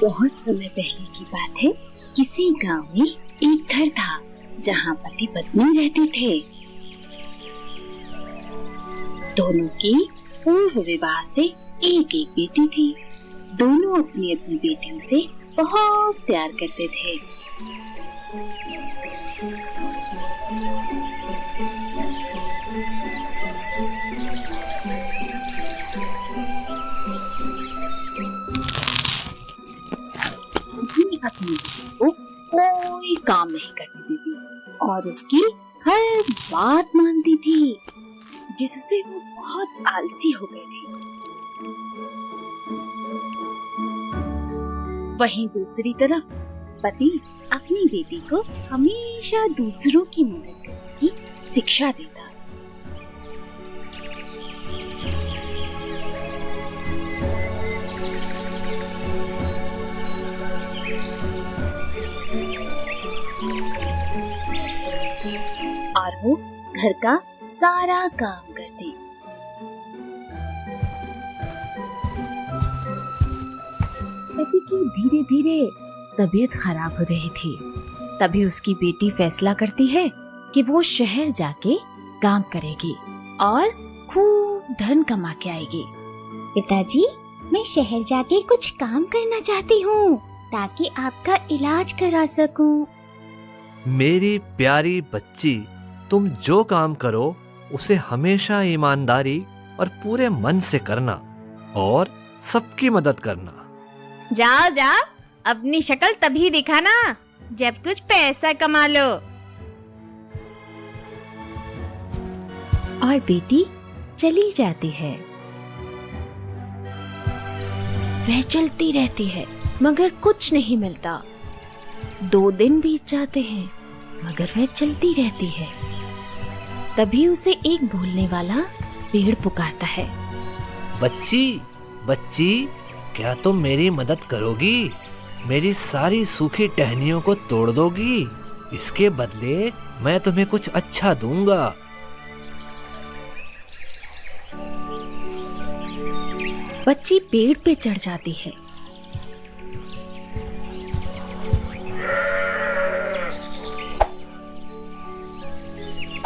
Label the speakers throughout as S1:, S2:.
S1: बहुत समय पहले की बात है। किसी गांव में एक घर था जहां पति पत्नी रहते थे। दोनों की पूर्व विवाह से एक एक बेटी थी। दोनों अपनी अपनी बेटियों से बहुत प्यार करते थे। अपनी बेटी को कोई काम नहीं करने देती और उसकी हर बात मानती थी, जिससे वो बहुत आलसी हो गई थी। वहीं दूसरी तरफ पति अपनी बेटी को हमेशा दूसरों की मदद करने की शिक्षा देता। और वो घर का सारा काम करती। पति की धीरे धीरे तबीयत खराब हो रही थी। तभी उसकी बेटी फैसला करती है कि वो शहर जाके काम करेगी और खूब धन कमा के आएगी।
S2: पिताजी, मैं शहर जाके कुछ काम करना चाहती हूँ ताकि आपका इलाज करा सकूं।
S3: मेरी प्यारी बच्ची, तुम जो काम करो उसे हमेशा ईमानदारी और पूरे मन से करना और सबकी मदद करना।
S4: जाओ जाओ, अपनी शक्ल तभी दिखाना जब कुछ पैसा कमा लो।
S1: और बेटी चली जाती है। वह चलती रहती है मगर कुछ नहीं मिलता। 2 दिन बीत जाते हैं मगर वह चलती रहती है। तभी उसे एक भूलने वाला पेड़ पुकारता है।
S3: बच्ची, बच्ची, क्या तुम मेरी मदद करोगी? मेरी सारी सूखी टहनियों को तोड़ दोगी? इसके बदले मैं तुम्हें कुछ अच्छा दूंगा।
S1: बच्ची पेड़ पे चढ़ जाती है।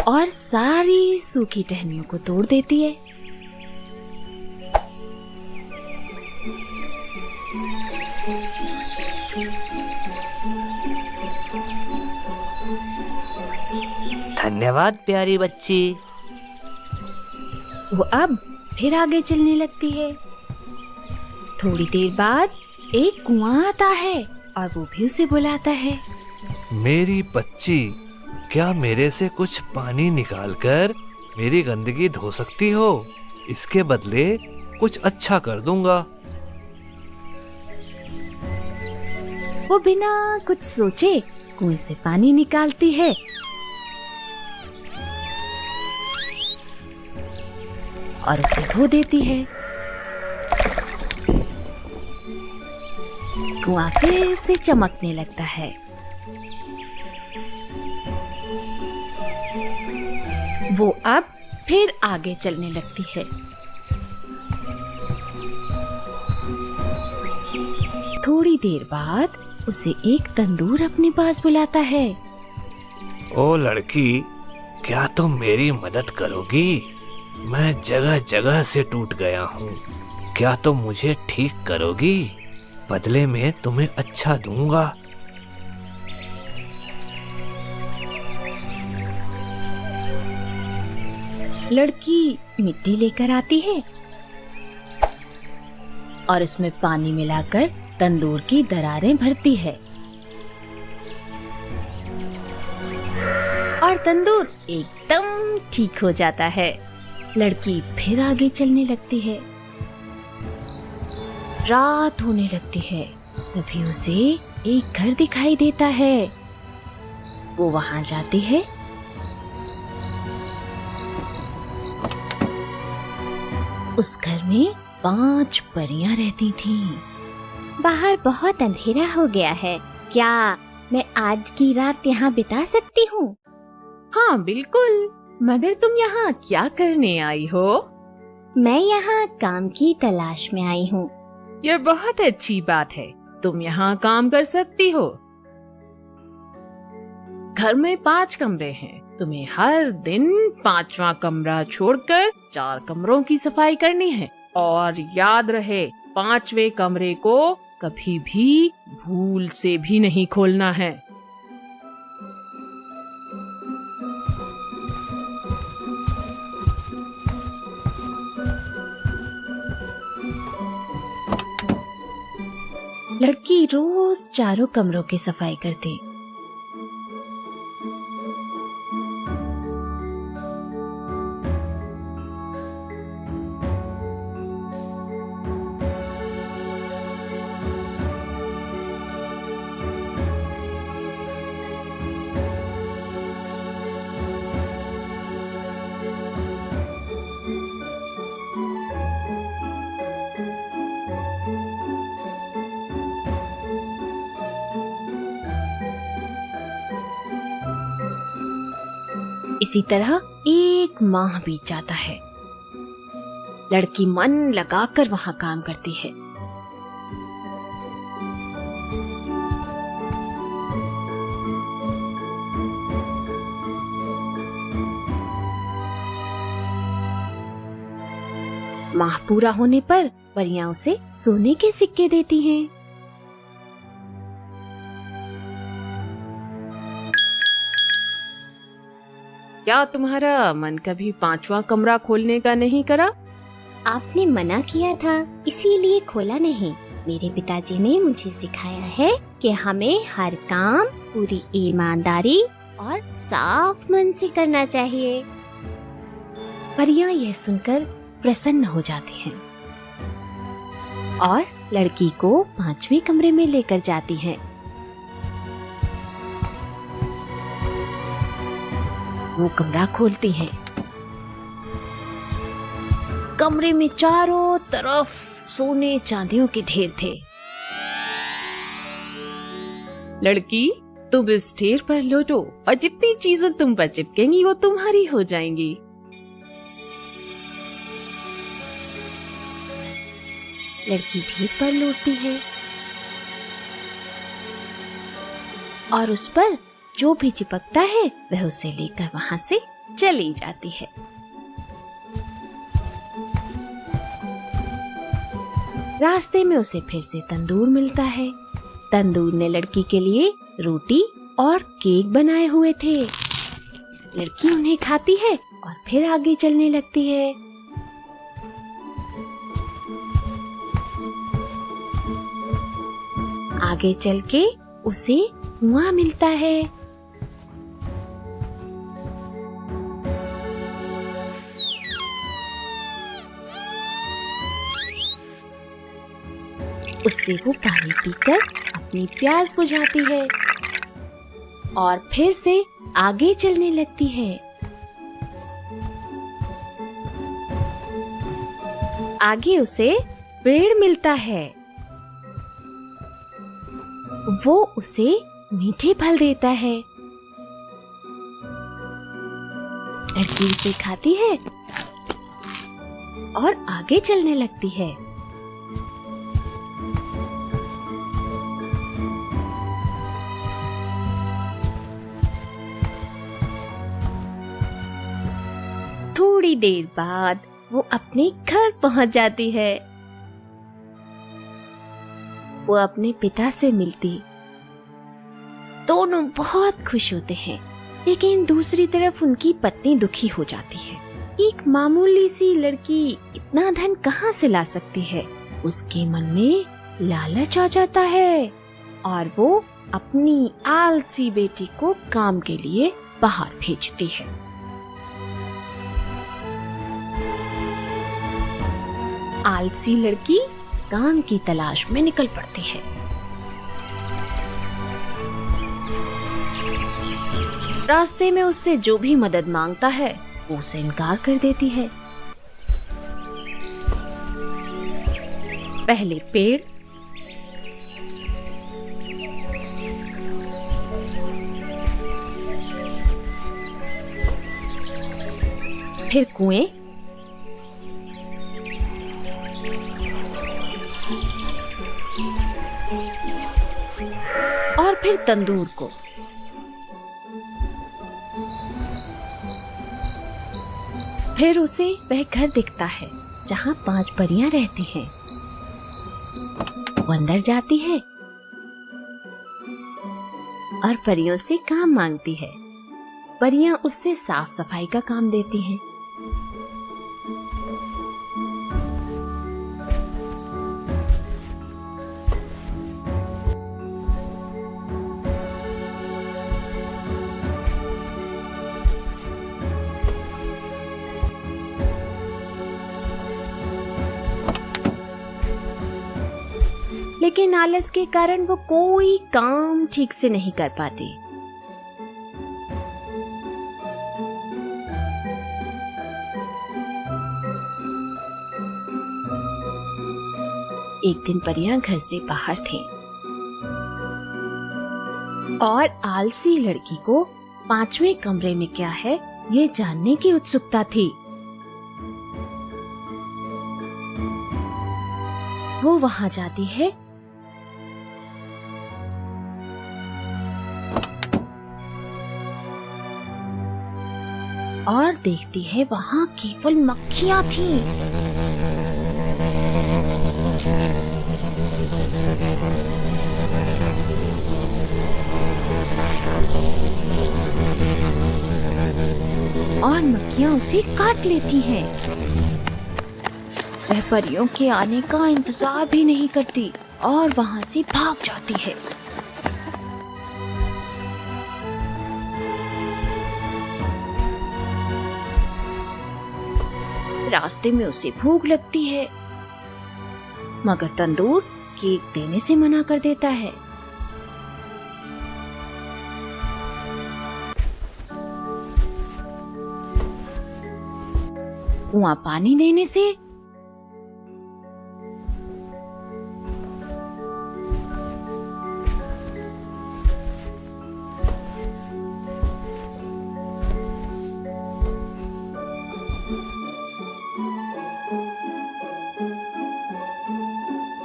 S1: और सारी सूखी टहनियों को तोड़ देती है।
S3: धन्यवाद प्यारी बच्ची।
S1: वो अब फिर आगे चलने लगती है। थोड़ी देर बाद एक कुआं आता है और वो भी उसे बुलाता है।
S3: मेरी बच्ची, क्या मेरे से कुछ पानी निकालकर मेरी गंदगी धो सकती हो? इसके बदले कुछ अच्छा कर दूंगा।
S1: वो बिना कुछ सोचे कुएं से पानी निकालती है और उसे धो देती है। कुआं फिर से चमकने लगता है। वो अब फिर आगे चलने लगती है। थोड़ी देर बाद उसे एक तंदूर अपने पास बुलाता है।
S3: ओ लड़की, क्या तुम मेरी मदद करोगी? मैं जगह जगह से टूट गया हूँ। क्या तुम मुझे ठीक करोगी? बदले में तुम्हें अच्छा दूंगा।
S1: लड़की मिट्टी लेकर आती है और उसमें पानी मिलाकर तंदूर की दरारें भरती है और तंदूर एकदम ठीक हो जाता है। लड़की फिर आगे चलने लगती है। रात होने लगती है। तभी उसे एक घर दिखाई देता है। वो वहां जाती है। उस घर में 5 परियां रहती थीं।
S2: बाहर बहुत अंधेरा हो गया है, क्या मैं आज की रात यहाँ बिता सकती हूँ?
S1: हाँ बिल्कुल, मगर तुम यहाँ क्या करने आई हो?
S2: मैं यहाँ काम की तलाश में आई हूँ।
S1: यह बहुत अच्छी बात है। तुम यहाँ काम कर सकती हो। घर में 5 कमरे हैं, तुम्हें हर दिन 5वां कमरा छोड़कर 4 कमरों की सफाई करनी है। और याद रहे, 5वें कमरे को कभी भी भूल से भी नहीं खोलना है।
S2: लड़की रोज 4 कमरों की सफाई करती। इसी तरह 1 माह बीत जाता है। लड़की मन लगाकर वहां काम करती है। माह पूरा होने पर परियां उसे सोने के सिक्के देती हैं।
S1: क्या तुम्हारा मन कभी 5वां कमरा खोलने का नहीं करा?
S2: आपने मना किया था, इसीलिए खोला नहीं। मेरे पिताजी ने मुझे सिखाया है कि हमें हर काम पूरी ईमानदारी और साफ मन से करना चाहिए। परियां यह सुनकर प्रसन्न हो जाती हैं और लड़की को 5वें कमरे में लेकर जाती हैं। वो कमरा खोलती हैं। कमरे में चारों तरफ सोने चांदियों के ढेर थे।
S1: लड़की, तुम इस ढेर पर लौटो और जितनी चीजें तुम पर चिपकेंगी वो तुम्हारी हो जाएंगी।
S2: लड़की ढेर पर लौटती है और उस पर जो भी चिपकता है वह उसे लेकर वहां से चली जाती है। रास्ते में उसे फिर से तंदूर मिलता है। तंदूर ने लड़की के लिए रोटी और केक बनाए हुए थे। लड़की उन्हें खाती है और फिर आगे चलने लगती है। आगे चल के उसे कुआं मिलता है। उससे वो पानी पीकर अपनी प्यास बुझाती है और फिर से आगे चलने लगती है। आगे उसे पेड़ मिलता है। वो उसे मीठे फल देता है। लड़की उसे खाती है और आगे चलने लगती है। थोड़ी देर बाद वो अपने घर पहुंच जाती है। वो अपने पिता से मिलती। दोनों बहुत खुश होते हैं, लेकिन दूसरी तरफ उनकी पत्नी दुखी हो जाती है। एक मामूली सी लड़की इतना धन कहाँ से ला सकती है? उसके मन में लालच आ जाता है और वो अपनी आलसी बेटी को काम के लिए बाहर भेजती है। आलसी लड़की काम की तलाश में निकल पड़ती है। रास्ते में उससे जो भी मदद मांगता है वो उसे इनकार कर देती है। पहले पेड़, फिर कुएं, फिर तंदूर को। फिर उसे वह घर दिखता है जहाँ 5 परियां रहती हैं। वो अंदर जाती है और परियों से काम मांगती है। परियां उससे साफ सफाई का काम देती हैं। लेकिन आलस के कारण वो कोई काम ठीक से नहीं कर पाती। एक दिन परियां घर से बाहर थीं और आलसी लड़की को 5वें कमरे में क्या है ये जानने की उत्सुकता थी। वो वहां जाती है और देखती है वहां केवल मक्खियां थीं। और मक्खियां उसे काट लेती हैं। वह परियों के आने का इंतजार भी नहीं करती और वहां से भाग जाती है। रास्ते में उसे भूख लगती है, मगर तंदूर केक देने से मना कर देता है। कुआं पानी देने से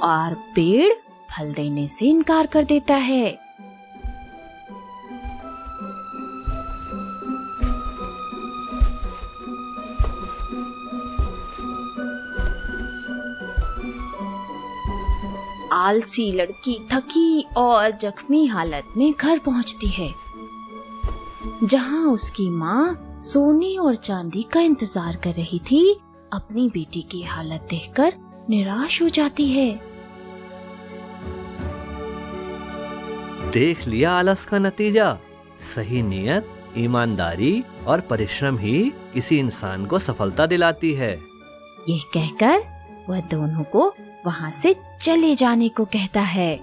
S2: और पेड़ फल देने से इनकार कर देता है। आलसी लड़की थकी और जख्मी हालत में घर पहुंचती है, जहां उसकी माँ सोने और चांदी का इंतजार कर रही थी। अपनी बेटी की हालत देखकर निराश हो जाती है।
S3: देख लिया आलस का नतीजा। सही नीयत, ईमानदारी और परिश्रम ही किसी इंसान को सफलता दिलाती है।
S2: यह कहकर वह दोनों को वहां से चले जाने को कहता है।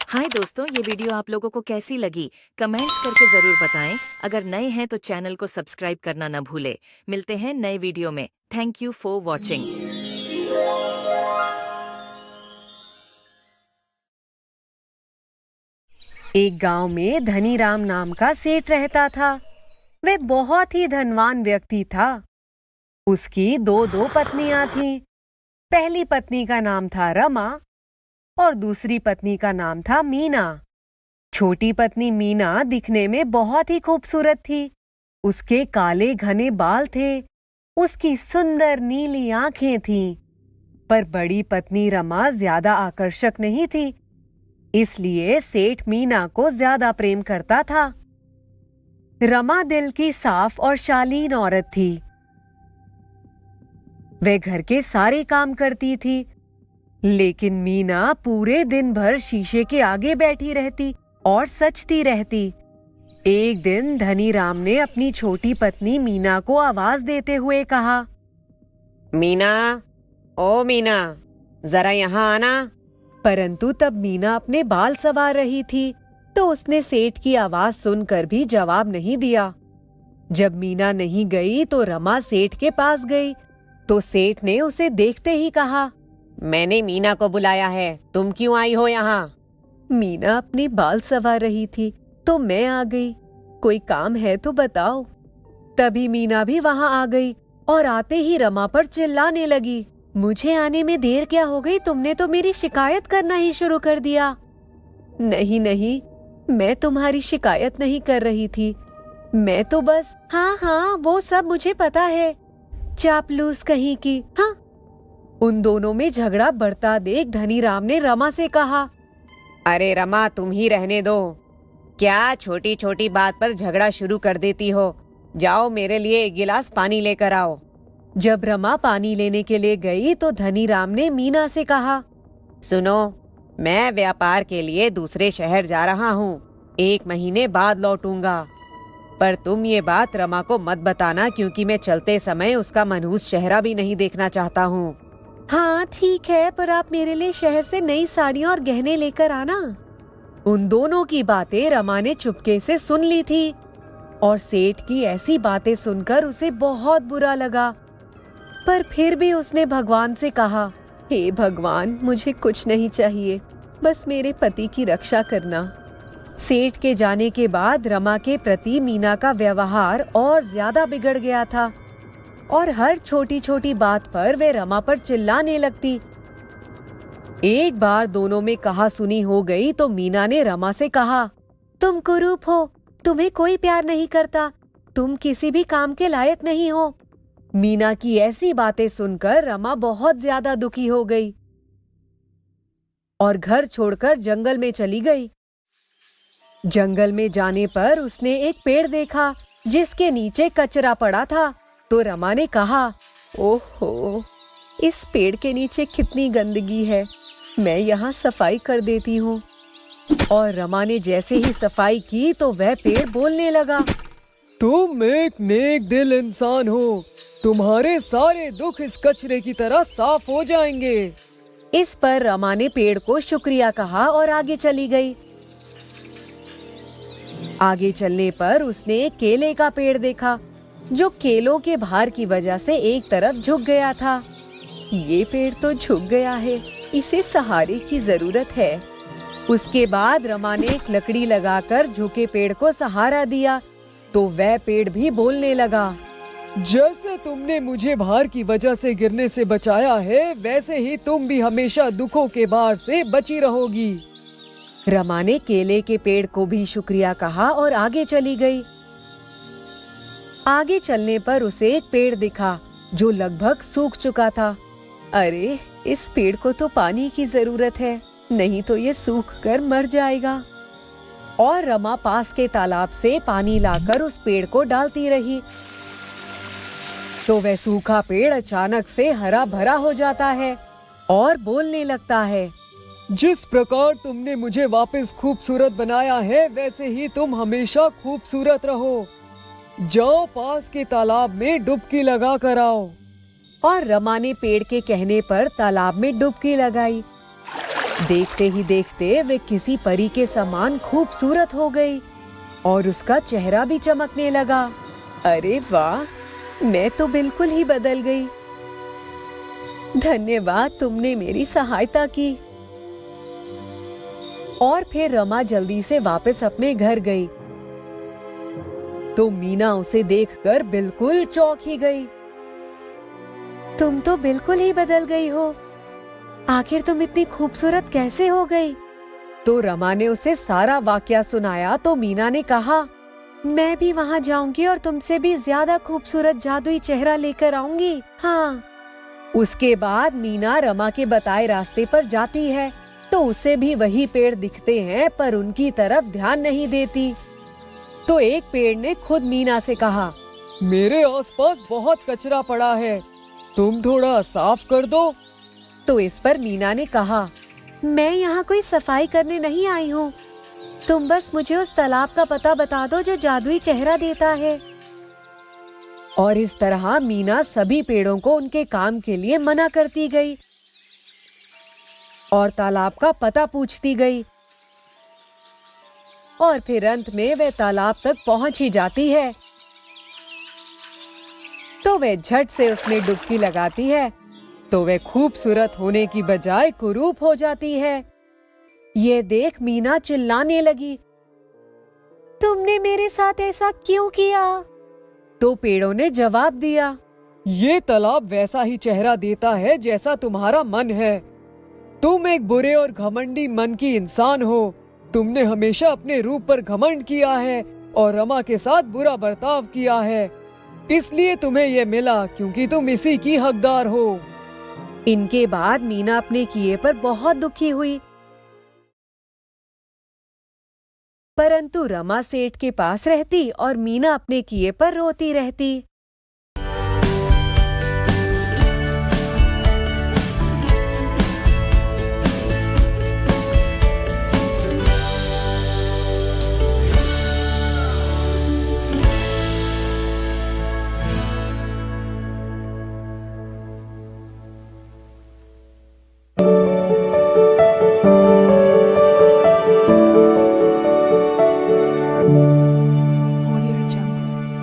S5: हाय दोस्तों, ये वीडियो आप लोगों को कैसी लगी कमेंट्स करके जरूर बताएं। अगर नए हैं तो चैनल को सब्सक्राइब करना न भूलें। मिलते हैं नए वीडियो में। Thank you for watching.
S6: एक गांव में धनीराम नाम का सेठ रहता था। वह बहुत ही धनवान व्यक्ति था। उसकी दो पत्नियां थीं। पहली पत्नी का नाम था रमा और दूसरी पत्नी का नाम था मीना। छोटी पत्नी मीना दिखने में बहुत ही खूबसूरत थी। उसके काले घने बाल थे। उसकी सुंदर नीली आंखें थीं। पर बड़ी पत्नी रमा ज्यादा आकर्षक नहीं थी, इसलिए सेठ मीना को ज्यादा प्रेम करता था। रमा दिल की साफ और शालीन औरत थी। वह घर के सारे काम करती थी, लेकिन मीना पूरे दिन भर शीशे के आगे बैठी रहती और सचती रहती। एक दिन धनीराम ने अपनी छोटी पत्नी मीना को आवाज देते हुए कहा, मीना, ओ मीना, जरा यहाँ आना। परंतु तब मीना अपने बाल संवार रही थी, तो उसने सेठ की आवाज सुनकर भी जवाब नहीं दिया। जब मीना नहीं गई तो रमा सेठ के पास गई, तो सेठ ने उसे देखते ही कहा, मैंने मीना को बुलाया है, तुम क्यों आई हो यहाँ? मीना अपने बाल संवार रही थी, तो मैं आ गई। कोई काम है तो बताओ। तभी मीना भी वहां आ गई और आते ही रमा पर चिल्लाने लगी, मुझे आने में देर क्या हो गई, तुमने तो मेरी शिकायत करना ही शुरू कर दिया। नहीं नहीं, मैं तुम्हारी शिकायत नहीं कर रही थी, मैं तो बस। हाँ हाँ, वो सब मुझे पता है, चापलूस कहीं की। हाँ। उन दोनों में झगड़ा बढ़ता देख धनीराम ने रमा से कहा, अरे रमा, तुम ही रहने दो, क्या छोटी छोटी बात पर झगड़ा शुरू कर देती हो। जाओ मेरे लिए एक गिलास पानी लेकर आओ। जब रमा पानी लेने के लिए गई तो धनीराम ने मीना से कहा, सुनो, मैं व्यापार के लिए दूसरे शहर जा रहा हूँ, 1 महीने बाद लौटूंगा, पर तुम ये बात रमा को मत बताना, क्योंकि मैं चलते समय उसका मनहूस चेहरा भी नहीं देखना चाहता हूँ। हाँ ठीक है, पर आप मेरे लिए शहर से नई साड़ियाँ और गहने लेकर आना। उन दोनों की बातें रमा ने चुपके से सुन ली थी और सेठ की ऐसी बातें सुनकर उसे बहुत बुरा लगा, पर फिर भी उसने भगवान से कहा, हे भगवान, मुझे कुछ नहीं चाहिए, बस मेरे पति की रक्षा करना। सेठ के जाने के बाद रमा के प्रति मीना का व्यवहार और ज्यादा बिगड़ गया था और हर छोटी छोटी बात पर वे रमा पर चिल्लाने लगती। एक बार दोनों में कहा सुनी हो गई तो मीना ने रमा से कहा, तुम कुरूप हो, तुम्हें कोई प्यार नहीं करता, तुम किसी भी काम के लायक नहीं हो। मीना की ऐसी बातें सुनकर रमा बहुत ज्यादा दुखी हो गई और घर छोड़कर जंगल में चली गई। जंगल में जाने पर उसने एक पेड़ देखा जिसके नीचे कचरा पड़ा था, तो रमा ने कहा, ओहो, इस पेड़ के नीचे कितनी गंदगी है, मैं यहाँ सफाई कर देती हूँ। और रमा ने जैसे ही सफाई की तो वह पेड़ बोलने लगा, तुम एक नेक दिल इंसान हो, तुम्हारे सारे दुख इस कचरे की तरह साफ हो जाएंगे। इस पर रमा ने पेड़ को शुक्रिया कहा और आगे चली गई। आगे चलने पर उसने एक केले का पेड़ देखा जो केलों के भार की वजह से एक तरफ झुक गया था। ये पेड़ तो झुक गया है, इसे सहारे की जरूरत है। उसके बाद रमा ने एक लकड़ी लगाकर झुके पेड़ को सहारा दिया तो वह पेड़ भी बोलने लगा, जैसे तुमने मुझे भार की वजह से गिरने से बचाया है, वैसे ही तुम भी हमेशा दुखों के भार से बची रहोगी। रमा ने केले के पेड़ को भी शुक्रिया कहा और आगे चली गई। आगे चलने पर उसे एक पेड़ दिखा जो लगभग सूख चुका था। अरे, इस पेड़ को तो पानी की जरूरत है, नहीं तो ये सूख कर मर जाएगा। और रमा पास के तालाब से पानी लाकर उस पेड़ को डालती रही तो वह सूखा पेड़ अचानक से हरा भरा हो जाता है और बोलने लगता है, जिस प्रकार तुमने मुझे वापस खूबसूरत बनाया है, वैसे ही तुम हमेशा खूबसूरत रहो। जाओ पास के तालाब में डुबकी लगा कर आओ। और रमा ने पेड़ के कहने पर तालाब में डुबकी लगाई। देखते ही देखते वे किसी परी के समान खूबसूरत हो गई और उसका चेहरा भी चमकने लगा। अरे वाह, मैं तो बिल्कुल ही बदल गई। धन्यवाद, तुमने मेरी सहायता की। और फिर रमा जल्दी से वापस अपने घर गई तो मीना उसे देखकर बिल्कुल चौंक ही गई। तुम तो बिल्कुल ही बदल गई हो, आखिर तुम इतनी खूबसूरत कैसे हो गई? तो रमा ने उसे सारा वाकया सुनाया तो मीना ने कहा, मैं भी वहाँ जाऊंगी और तुमसे भी ज्यादा खूबसूरत जादुई चेहरा लेकर आऊंगी। हाँ। उसके बाद मीना रमा के बताए रास्ते पर जाती है तो उसे भी वही पेड़ दिखते हैं, पर उनकी तरफ ध्यान नहीं देती। तो एक पेड़ ने खुद मीना से कहा, मेरे आसपास बहुत कचरा पड़ा है, तुम थोड़ा साफ कर दो। तो इस पर मीना ने कहा, मैं यहाँ कोई सफाई करने नहीं आई हूँ, तुम बस मुझे उस तालाब का पता बता दो जो जादुई चेहरा देता है। और इस तरह मीना सभी पेड़ों को उनके काम के लिए मना करती गई और तालाब का पता पूछती गई। और फिर अंत में वह तालाब तक पहुंच ही जाती है तो वह झट से उसमें डुबकी लगाती है तो वह खूबसूरत होने की बजाय कुरूप हो जाती है। ये देख मीना चिल्लाने लगी, तुमने मेरे साथ ऐसा क्यों किया? तो पेड़ों ने जवाब दिया,
S7: ये तालाब वैसा ही चेहरा देता है जैसा तुम्हारा मन है। तुम एक बुरे और घमंडी मन की इंसान हो। तुमने हमेशा अपने रूप पर घमंड किया है और रमा के साथ बुरा बर्ताव किया है, इसलिए तुम्हें ये मिला क्योंकि तुम इसी की हकदार हो।
S6: इनके बाद मीना अपने किए पर बहुत दुखी हुई, परंतु रमा सेठ के पास रहती और मीना अपने किए पर रोती रहती।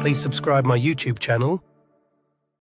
S8: Please subscribe my YouTube channel